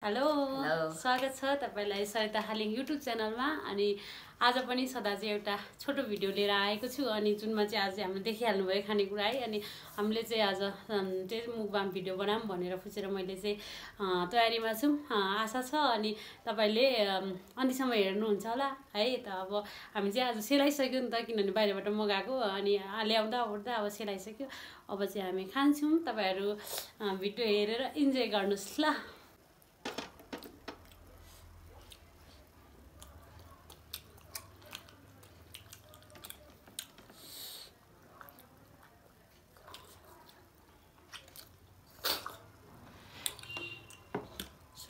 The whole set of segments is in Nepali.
हेलो स्वागत छ तपाईलाई सरिता हालिङ युट्युब च्यानलमा। अनि आज पनि सदा चाहिँ एउटा छोटो भिडियो लिएर आएको छु। अनि जुनमा चाहिँ आज हामीले देखिहाल्नु भयो खानेकुरा है। अनि हामीले चाहिँ आज त्यही मुकबाङ भिडियो बनाऊँ भनेर खुसेर मैले चाहिँ तयारीमा छु, आशा छ। अनि तपाईले अन्तिसम्म हेर्नुहुन्छ होला है। त अब हामी चाहिँ आज सेलाइसक्यो नि त, किनभने बाहिरबाट मगाएको। अनि ल्याउँदा ओर्दा अब सेलाइसक्यो। अब चाहिँ हामी खान्छौँ। तपाईहरु भिडियो हेरेर इन्जोय गर्नुस् ल।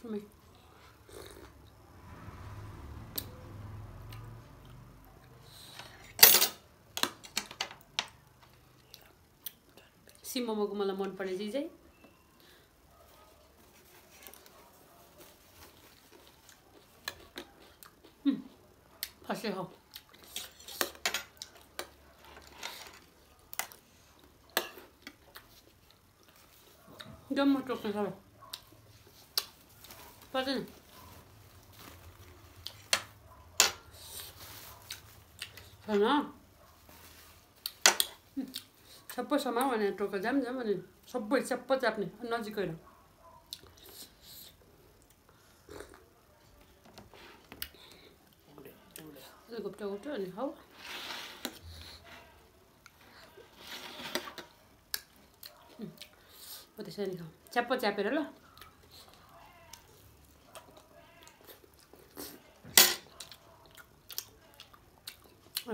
Me. सिमोमोको मलाई मनपर्ने चिज है फर्स्टै हो। जम्मा टोक्ने छ पर्दैन। छैन सबै समाउ भनेर टोक्का जाम अनि सबै च्याप्प च्याप्ने नजिकै र घुप्टा घुप्टा अनि खाऊ। त्यसरी खाऊ च्याप्प च्यापेर ल।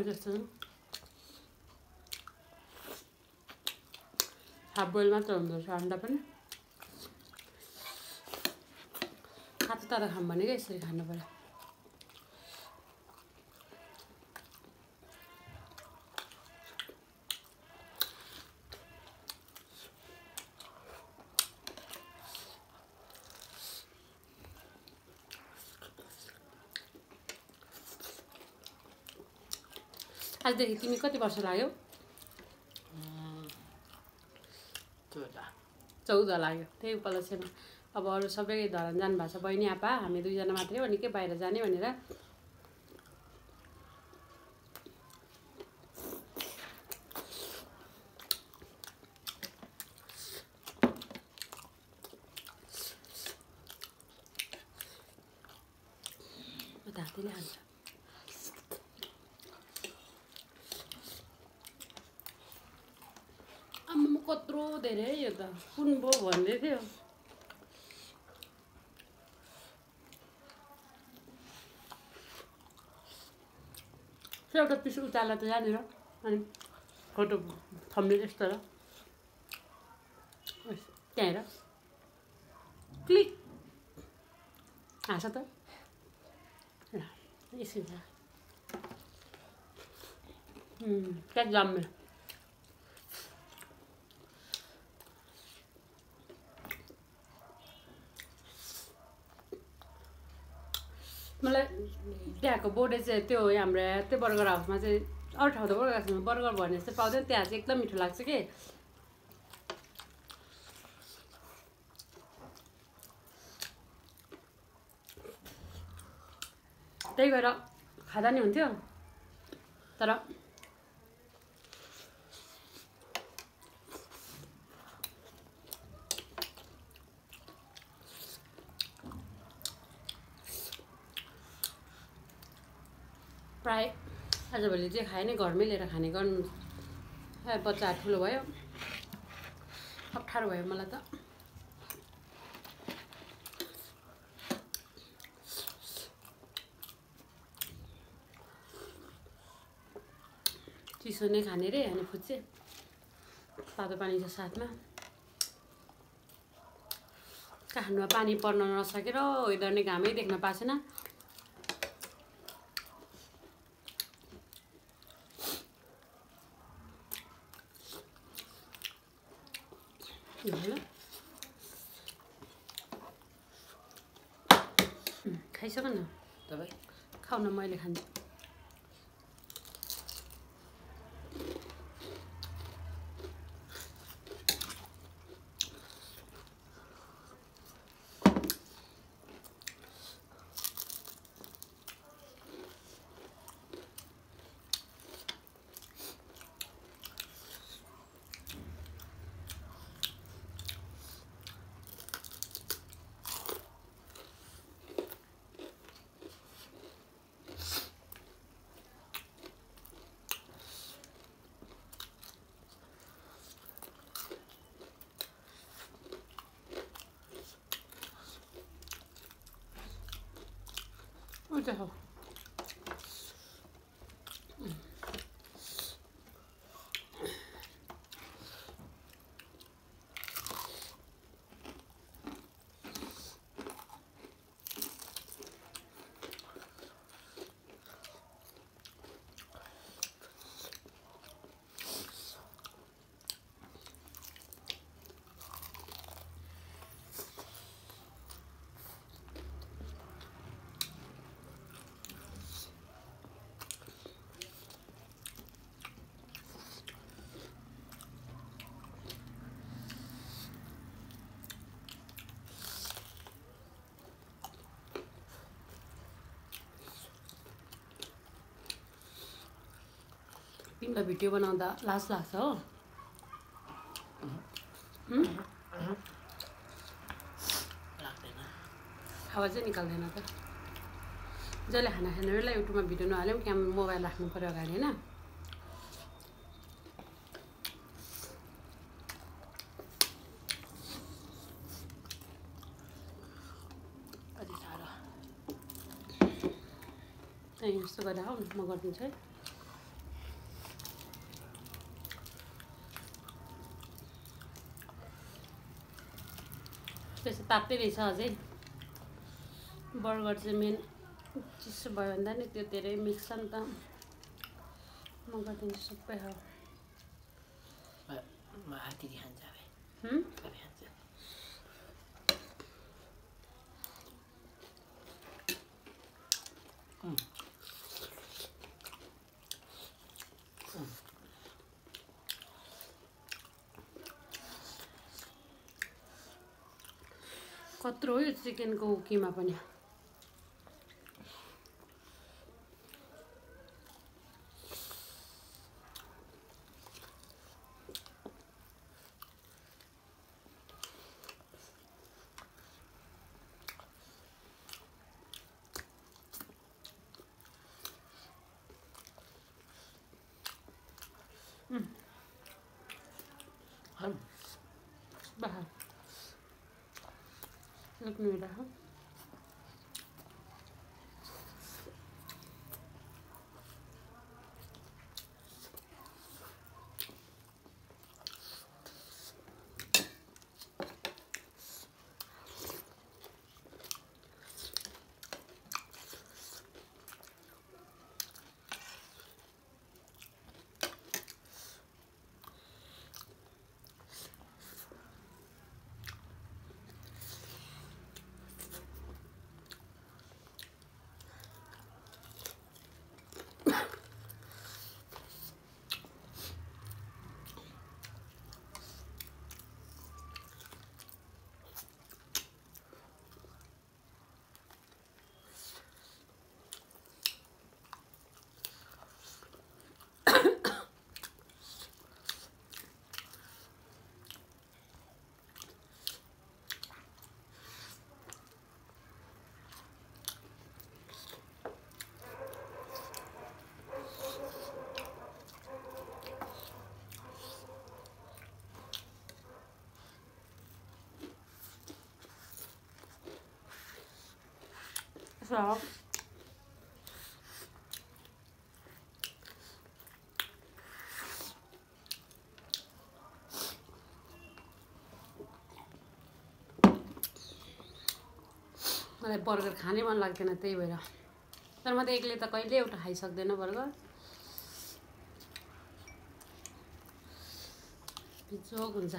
जस्तो हाफ बोइल मात्र हुँदो रहेछ अन्डा पनि। तातो तातो खाऊँ भनेको यसरी खानु पर्यो। आजदेखि तिमी कति वर्ष लाग्यो? 14 लाग्यो। त्यही उपलक्ष्यमा अब अरू सबै धरान जानु भएको छ, बहिनी आपा हामी दुईजना मात्रै हो। निकै बाहिर जाने भनेर हातले हाल्छ। आम्मा कत्रो धेरै यो त कुन बो भन्दै थियो। एउटा पिस उचाल्दा त जानेर अनि फोटो थम्ने यस्तो र त्यहाँ हेर क्लिक हाँस त यसरी क्या जम्मे। मलाई त्यहाँको बोर्डे चाहिँ त्यो हाम्रो त्यो बर्गर हाउसमा चाहिँ अरू ठाउँ त बर्गर हाउसमा बर्गर भन्ने चाहिँ पाउँदैन, त्यहाँ चाहिँ एकदम मिठो लाग्छ कि। त्यही भएर खाँदा नि हुन्थ्यो तर प्राय आजभोलि चाहिँ खाए नै घरमै लिएर खाने गर्नु। बच्चाहरू ठुलो भयो, अप्ठ्यारो भयो मलाई त। चिसो नै खाने रे अनि फुच्चे तातो पानी छ साथमा। काठमाडौँमा पानी पर्न नसकेर वेदर नै घामै देख्न पासेन। खाइसक न तपाईँ, खाऊ न मैले खान्छु। उता हो तिमीलाई भिडियो बनाउँदा लाज लाग्छ हो लाग्दैन आवाज चाहिँ निकाल्दैन त जसले खाना खानेहरूलाई युट्युबमा भिडियो नहाल्यो क्याम मोबाइल राख्नु पऱ्यो अगाडि होइन कति साह्रो त्यहीँ यस्तो गरेर आऊ म गरिदिन्छु है त्यसो तात्तै रहेछ अझै बर्गर चाहिँ मेन चिसो भयो भन्दा नि त्यो धेरै मिक्स छ नि त म गरिदिन्छु सबै हो म हात्ती खान्छ खान्छ कत्रो हो यो चिकनको किमा पनि बाहर लग्नु रहा So मलाई बर्गर खानै मन लाग्दैन त्यही भएर तर म त एक्लै त कहिले एउटा खाइसक्दैन बर्गर बिजोग हुन्छ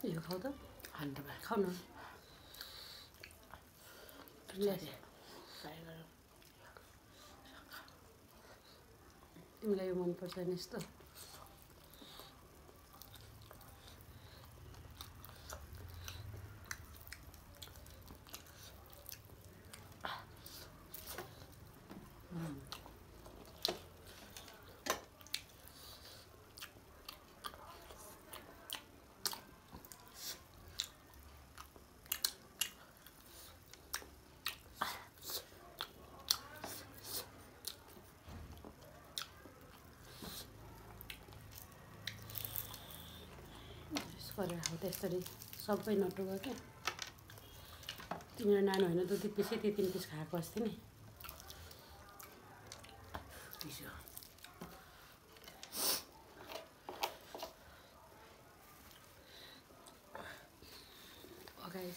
यो खाऊ त अन्त खाऊ न तिमीलाई यो मनपर्छ नि यस्तो गरेर हो त्यसरी सबै नटुवा क्या तिम्रो नानी होइन 2 पिसै 3 पिस खाएको अस्ति नि पिस्यो अगाडि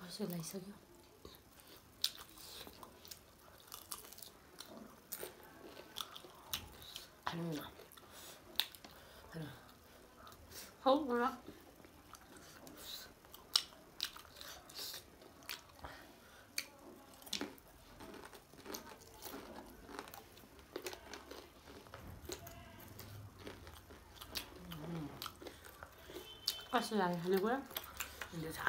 कसो लगाइसक्यो खानु न हौ कस्तो लाग्यो खानेकुरा मिठो छ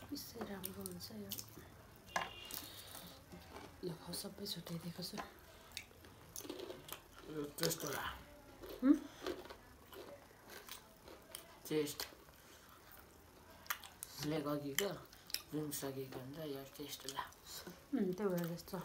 पिसै राम्रो हुन्छ यो सबै छुट्याइदिएको छु टेस्ट होला टेस्ट लेग अघिको जुन सकेको हुन्छ यो टेस्ट होला त्यो भएर जस्तो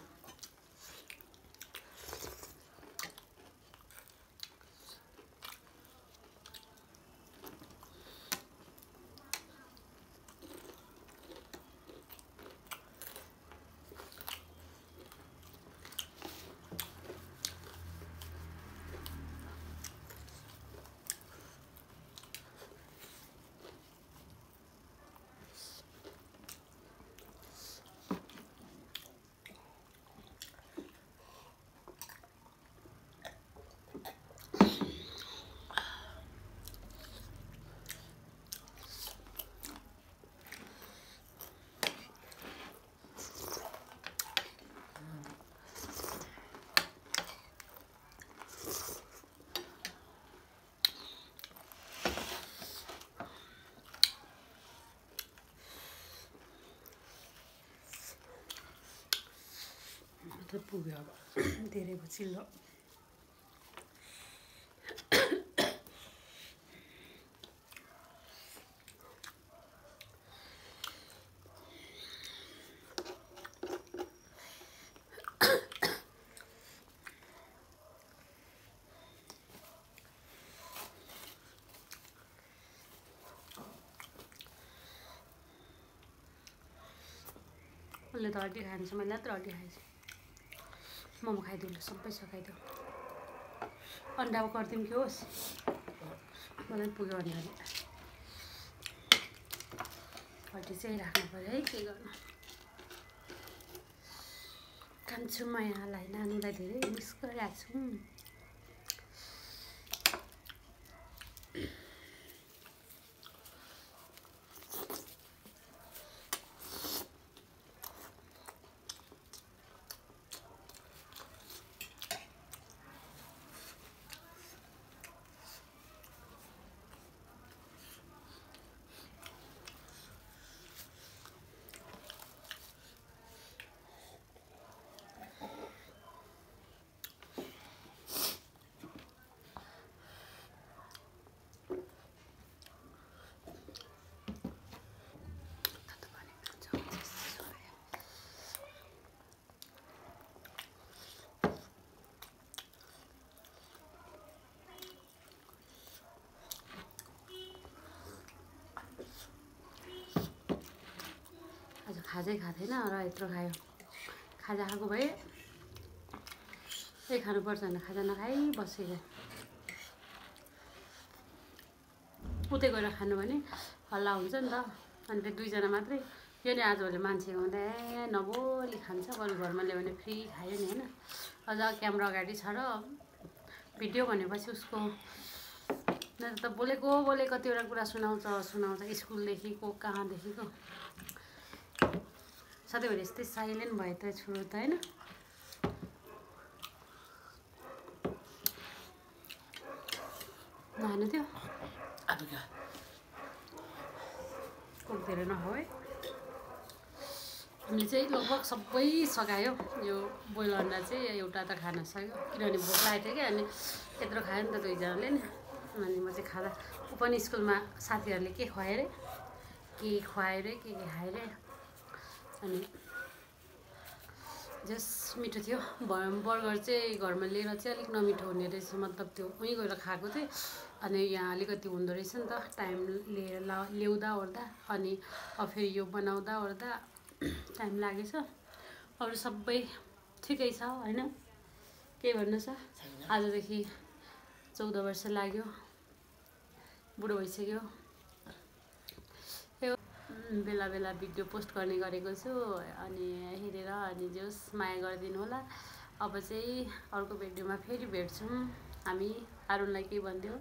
पुग्यो अब धेरै चिल्लो उसले त हड्डी खान्छ मैले त हड्डी खाएछु मोमो खाइदिउँ ल सबै सकाइदेऊ अन्डा गरिदिउँ कि होस् मलाई पुग्यो अन्डाले हड्डी चाहिँ राख्नु पऱ्यो है के गर्नु कान्छु म यहाँलाई नानीलाई धेरै मिस गरिरहेको छु खाजै खाँदैन र यत्रो खायो खाजा खाएको भए त्यही खानुपर्छ भने खाजा नखाइ बसेको उतै गएर खानु भने हल्ला हुन्छ नि त अनि त्यो 2 जना मात्रै यो नि आजभोलि मान्छे हुँदा नबोली खान्छ बरु घरमा ल्यायो भने फ्री खायो नि होइन अझ क्यामेरा अगाडि छ र भिडियो भनेपछि उसको त बोलेको कतिवटा कुरा सुनाउँछ स्कुलदेखिको कहाँदेखिको सधैँभरि यस्तै साइलेन्ट भयो त छोरो त होइन नहानु त्यो कोक धेरै नखाऊ है हामीले चाहिँ लगभग सबै सकायो यो बोइल अन्डा चाहिँ एउटा त खान सक्यो किनभने भोक लागेको थियो क्या अनि यत्रो खायो नि त 2 जनाले नि अनि म चाहिँ खाँदा ऊ पनि स्कुलमा साथीहरूले के खुवायो रे के खायो रे अनि जस मिठो थियो बर्गर चाहिँ घरमा लिएर चाहिँ अलिक नमिठो हुने रहेछ मतलब त्यो उहीँ गएर खाएको थिएँ अनि यहाँ अलिकति हुँदो रहेछ नि त टाइम लिएर ल्याउँदा ओर्दा अनि फेरि यो बनाउँदा ओर्दा टाइम लागेछ अरू सबै ठिकै छ होइन के भन्नु छ आजदेखि 14 वर्ष लाग्यो बुढो भइसक्यो बेला बेला भिडियो पोस्ट गर्ने गरेको छु अनि हेरेर अनि जस माया गरिदिनु होला अब चाहिँ अर्को भिडियोमा फेरि भेट्छौँ हामी अरुणलाई के भन्दियौ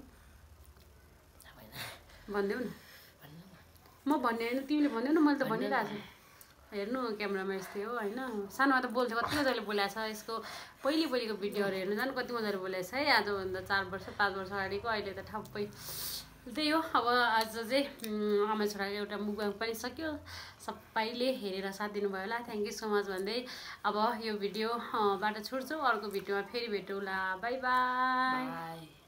भन्देऊ न म भन्ने होइन तिमीले भन्देऊ न मैले त भनिरहेको छु हेर्नु क्यामेरामा यस्तै हो होइन सानोमा त बोल्थ्यो कति मजाले बोलाएको छ यसको पहिलेको भिडियोहरू हेर्नु जानु कति मजाले बोलाएको छ है आजभन्दा 4 वर्ष 5 वर्ष अगाडिको अहिले त ठप्पै त्यही हो अब आज चाहिँ आमा छोराको एउटा मुभमेन्ट पनि सक्यो सबैले हेरेर साथ दिनुभयो होला थ्याङ्क यू सो मच भन्दै अब यो भिडियोबाट छुट्छु अर्को भिडियोमा फेरि भेटौँला बाई बाई